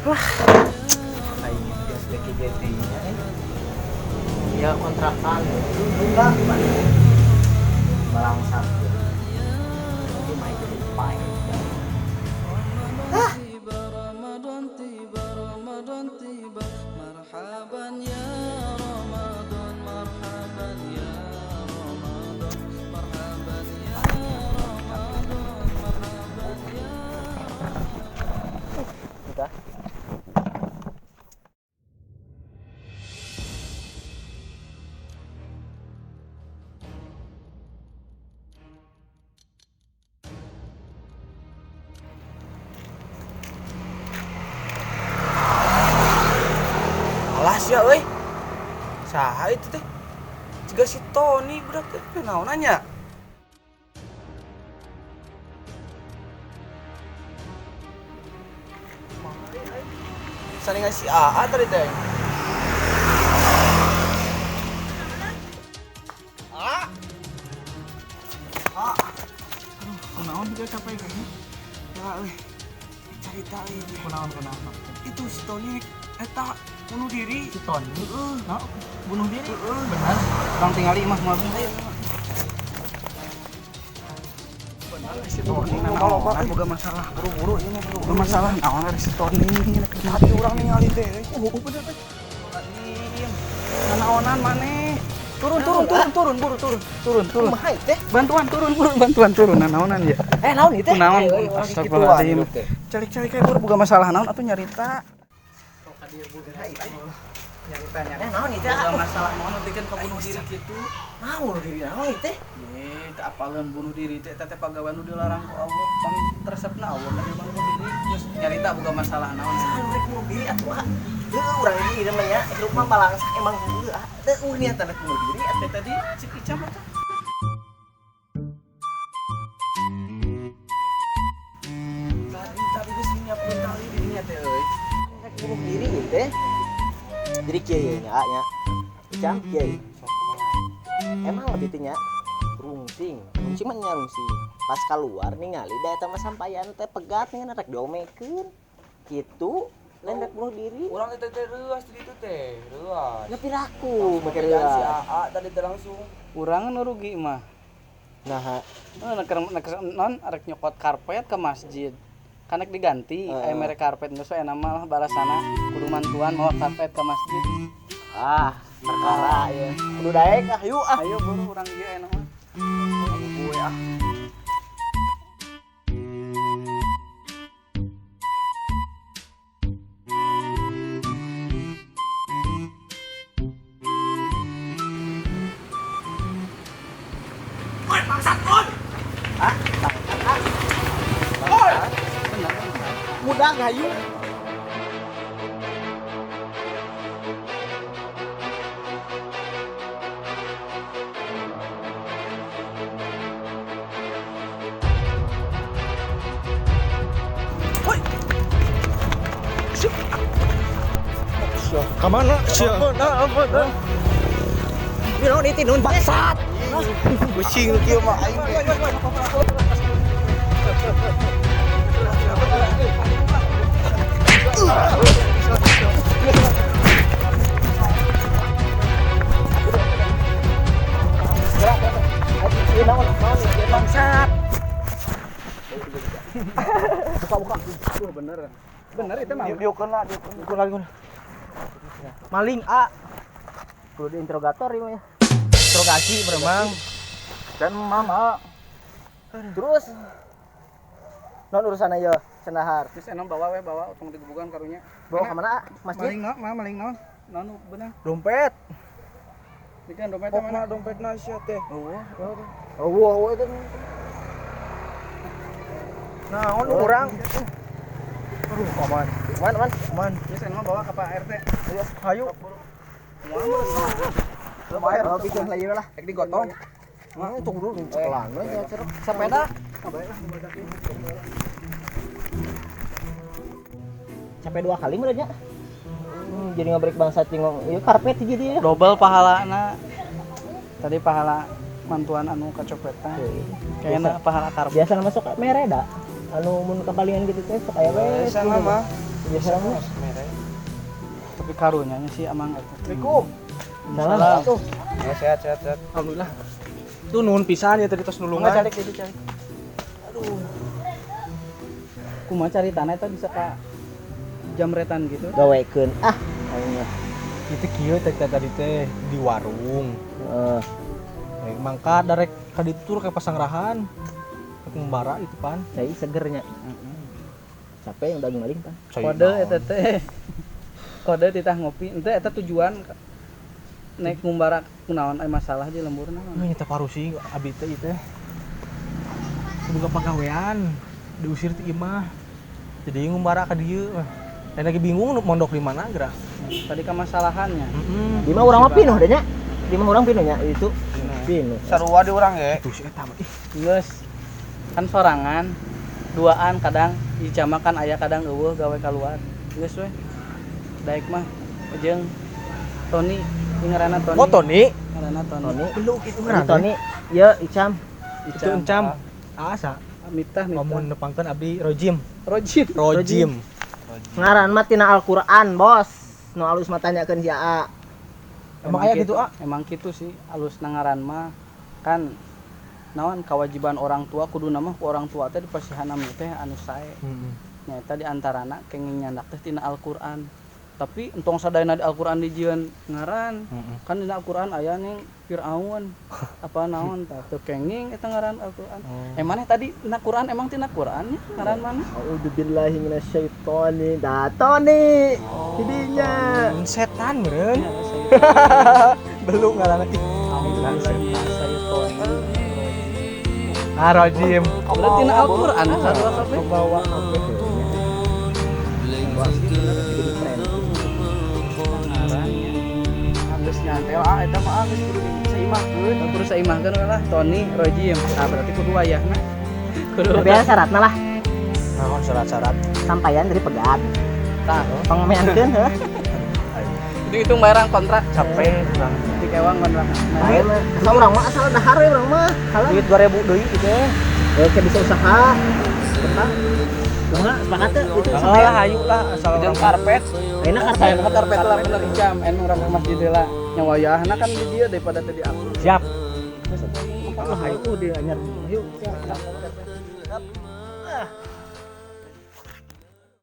Wah, aing geus teh GT-nya ya kontrakan enggak balangsat itu main jadi pain. Udah. Alas ya euy. Saha itu teh? Juga si Tony budak teh naon nanya? Saling ngasih AA tadi teh. A. A. Aduh, kunaon juga capek kayaknya. Ya euy. Cerita ieu. Kunaon. Itu si Tony eta bunuh diri. Si Tony? Nah, bunuh diri. Benar. Kang tingali imah mobil ayo. Benar si Tony. Kalau boga masalah buru-buru ini bro. Boga masalah naon si Tony ini hati urang ningali teh. Bener teh. Diem. Naonan maneh. Turun buru turun. Kumaha teh? Bantuan turun naonan ya. Naon ieu teh? Naon? Astagfirullahaladzim. Cari kayak boga masalah naon atuh nyarita. Nyarita naon itu masalah naon dikeun ka bunuh diri kitu naon diri naon itu teh teu apaleun bunuh diri teh teh pagawean nu dilarang ku Allah pang resepna Allah teh bunuh diri geus nyarita boga masalah naon saha rek bunuh diri atuh heuh urang ini ieu mah nya hirup mah balangsak emang heuh teu niatan rek bunuh diri atuh tadi cik icam atuh tadi geus nyiapkeun tali dirinya teh euy rek bunuh diri ieu teh jadi kieu nya nya icam kieu emang lebih teh nya rungsing mah nya rungsing pas keluar ningali da eta mah sampaian teh pegat nya rek diomekeun kitu lain rek bunuh diri urang teh reuas di ditu teh reuas nepi raku make reuas si AA tadi teh langsung urang nu rugi mah nah non arek nyokot karpet ke masjid kanek diganti aya mere karpet geus we nama lah balasana kudu mantuan mawa karpet ke masjid perkara ya kudu daek ayo buru urang ieu aya mah gue Oi bangsat on budak hayu woi kamana sia ampun biro ditinun bangsat kucing kieu mah aing bangsat buka tuh bener itu mah diukeun lah diukeun lagi maling kudu diinterogator ieu ya interogasi beremang dan mama terus non urusan aja cenahar terus enom bawa utang digebugan karunya bawa ke mana masjid maling non bener dompet bikin dompetnya mana dompetna sia teh oh itu naon urang aduh aman geus enom bawa ka Pak RT ayo lumayan bikin lagi lah rek digotong tunggu dulu pelan sepeda sampai 2 kali merenya jadi ngabrik bangsa tinggal ieu karpet jadi double pahalana tadi pahala mantuan anu kacopetan kayaknya pahala karpet biasa masuk mere da anu mun kepalingan gitu teh sok aya we biasa mah Biasa mah. Tapi karunya sih amang eta. Assalamualaikum. Salam. Tuh. Ya sehat. Alhamdulillah. Tuh nuhun pisan ya tadi tos Enggak nulungan. cari itu cari. Kumaha cari tanah eta bisa ka jamretan gitu. Gawekeun. Ah, ayeuna. Itu kieu tadi teh di warung. Heeh. Mangka darek ka ditu ke pasanggrahan. Ke Ngumbara itu pan. Cai segernya. Capek yang daging maling pan. Kode eta teh. Kode titah ngopi. Ente eta tujuan naik Ngumbara kunaon aya masalah di lembur naon. Nyata parusi abi teh ieu teh. Boga pagawean diusir ti imah. Jadi Ngumbara ka dieu. Dan lagi bingung mondok di mana geura. Tadi ka masalahannya. Di mah urang mah pinuh deh nya. Di mah urang pinuh nya itu. Pinuh. Sarua di urang ge. Tuh si eta mah. Geus kan sorangan, duaan kadang dicamakan aya kadang eueuh gawe keluar. Geus we. Daek mah jeung Tony, ngaranna Tony. Oh Tony. Ngaranna Tony. Tony. Belum itu Ini Tony. Ieu Icam. Itu encam. Asa. Mitah Lamun nepangkeun abdi Rojim. Rojim. Ngaran mah tina Al-Qur'an, Bos. Nu alus mah tanyakeun si Aa. Emang aya gitu, A? Emang gitu sih, alus nangaran mah kan naon kewajiban orang tua kudu nama ku orang tua teh dipasihanam teh anu sae. Nyata di antarana kenging nyandak teh tina Al-Qur'an. Tapi entong sadayana di Al-Qur'an dijieun ngaran. Kan dina Al-Qur'an aya ning Firaun. Apa naon tah teu kenging eta ngaran Al-Qur'an. Maneh tadi dina Qur'an emang tina Qur'an nya ngaran maneh? A'udzubillahi minasyaitonir Tony. Didinya. Setan meureun. Belum ngaranna ih. Rojim. Berarti tina Al-Qur'an sarua kabeh. Bawa kabeh. Geus nyantel eta mah geus kudu saimahkeun, kudu saimahkeun lah Tony, Rojim. Nah, berarti kudu wayahna. Kudu Biasa syaratna lah. Naon syarat-syarat? Sampaian dari pegat. tah. Pangameankeun heuh. Hitung bayaran kontrak Capek urang. di kewang kontrak. Ayo mah asal urang mah asal dahar we urang mah. Kalau Duit 2000 deui gitu ya. oke bisa usaha. Betah. Kumaha sepakat teh itu Oh sampai lah hayu lah asal Jeung urang karpet. enak kan Saya mah karpet lah bener jam, urang ke masjid lah. Nya wayahna kan di dieu daripada tadi aku. siap. Geus atuh. hayu dia anyar. Yuk.